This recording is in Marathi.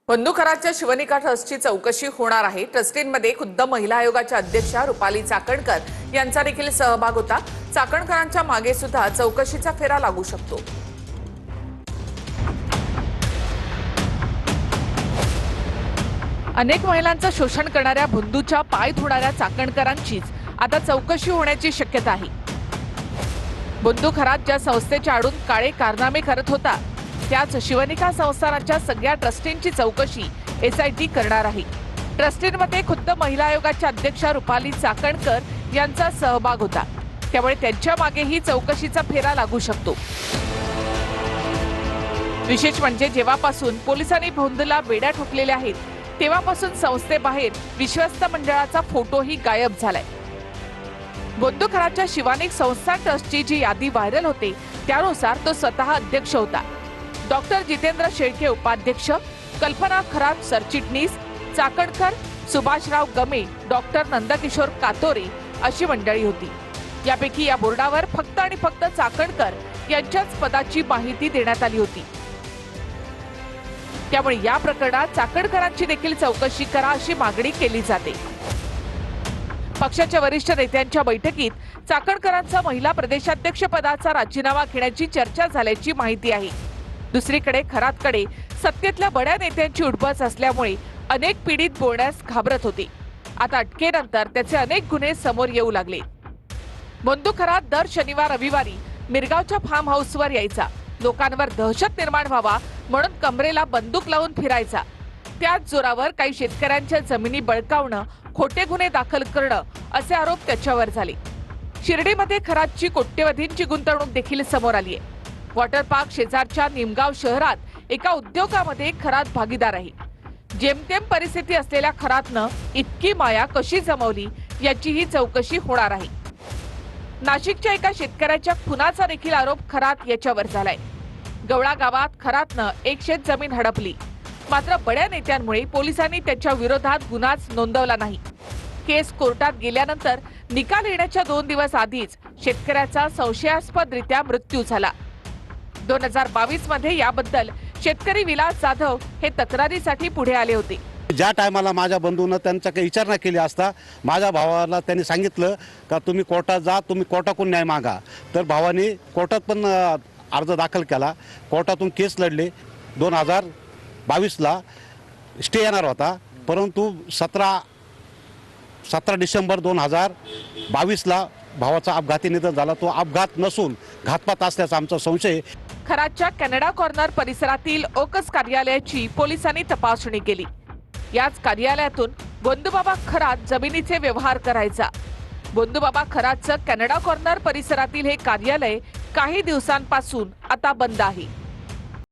बंधुखराच्या शिवनिका ट्रस्टची चौकशी होणार आहे। ट्रस्टींमध्ये खुद्द महिला आयोगाच्या अध्यक्षा रुपाली चाकणकर यांचा देखील सहभाग होता। चाकणकरांच्या मागे सुद्धा चौकशीचा फेरा लागू शकतो। अनेक महिलांचं शोषण करणाऱ्या बंधूच्या पाय धुणाऱ्या चाकणकरांचीच आता चौकशी होण्याची शक्यता आहे। बंधुखरात ज्या संस्थेच्या आडून काळे कारनामे करत होता त्याच शिवनिका संस्थानाच्या सगळ्या ट्रस्टींची चौकशी एसआयटी करणार आहे। ट्रस्टींमध्ये खुद्द महिला आयोगाच्या अध्यक्षा रुपाली चाकणकर यांचा सहभाग होता, त्यामुळे त्यांच्या मागेही चौकशीचा फेरा लागू शकतो। विशेष म्हणजे जेव्हापासून पोलिसांनी भोंदूला बेड्या ठोकलेल्या आहेत तेव्हापासून संस्थेबाहेर विश्वस्त मंडळाचा फोटोही गायब झालाय। बंधुखराच्या शिवानिक संस्थान ट्रस्टची जी यादी व्हायरल होते त्यानुसार तो स्वतः अध्यक्ष होता। डॉक्टर जितेंद्र शेळके उपाध्यक्ष, कल्पना खरात सरचिटणीस, चाकणकर, सुभाषराव गमे, डॉक्टर नंदकिशोर कातोरे अशी मंडळी होती। यापैकी या बोर्डावर फक्त आणि फक्त चाकणकर यांच्याच पदाची माहिती देण्यात आली होती। त्यामुळे या प्रकरणात चाकणकरांची देखील चौकशी करा अशी मागणी केली जाते। पक्षाच्या वरिष्ठ नेत्यांच्या बैठकीत चाकणकरांचा महिला प्रदेशाध्यक्ष पदाचा राजीनामा घेण्याची चर्चा झाल्याची माहिती आहे। दुसरीकडे खरातकडे सत्तेतल्या बड्या नेत्यांची उठबस असल्यामुळे अनेक पीडित बोलण्यास घाबरत होते। आता अटकेनंतर त्याचे अनेक गुन्हे समोर येऊ लागले। बंधुखरात दर शनिवार रविवारी मिरगावच्या फार्म हाऊसवर यायचा, लोकांवर दहशत निर्माण व्हावा म्हणून कमरेला बंदूक लावून फिरायचा। त्याच जोरावर काही शेतकऱ्यांच्या जमिनी बळकावणं, खोटे गुन्हे दाखल करणं असे आरोप त्याच्यावर झाले। शिर्डीमध्ये खरातची कोट्यवधींची गुंतवणूक देखील समोर आली आहे। वॉटर पार्क शेजारच्या निमगाव शहरात एका उद्योगामध्ये खरात भागीदार आहे। जेमतेम परिस्थिती असलेल्या खरातनं इतकी माया कशी जमवली याची ही चौकशी होणार आहे। नाशिकच्या एका शेतकऱ्याच्या खुनाचा देखील आरोप खरात याच्यावर झालाय। गवळा गावात खरातनं एक शेत जमीन हडपली, मात्र बड्या नेत्यांमुळे पोलिसांनी त्याच्या विरोधात गुन्हाच नोंदवला नाही। केस कोर्टात गेल्यानंतर निकाल येण्याच्या 2 दिवस आधीच शेतकऱ्याचा संशयास्पदरित्या मृत्यू झाला। 2022 मध्ये याबद्दल शेतकरी विलास जाधव हे तक्रारीसाठी पुढे आले होते। ज्या टायमाला माझ्या बंधूनं त्यांचा काही विचारणा केली असता माझ्या भावाला त्यांनी सांगितलं का तुम्ही कोर्टात जा, तुम्ही कोर्टाकडून न्याय मागा। तर भावाने कोर्टात पण अर्ज दाखल केला, कोर्टातून केस लढले। 2022ला स्टे येणार होता, परंतु 17 डिसेंबर 2022ला भावाचा अपघाती निधन झाला। तो अपघात नसून घातपात असल्याचा आमचा संशय। खरातच्या कॅनडा कॉर्नर परिसरातील ओकस कार्यालयाची पोलिसांनी तपासणी केली। याच कार्यालयातून बंधुबाबा खरात जमिनीचे व्यवहार करायचा। बंधुबाबा खरातचं कॅनडा कॉर्नर परिसरातील हे कार्यालय काही दिवसांपासून आता बंद आहे।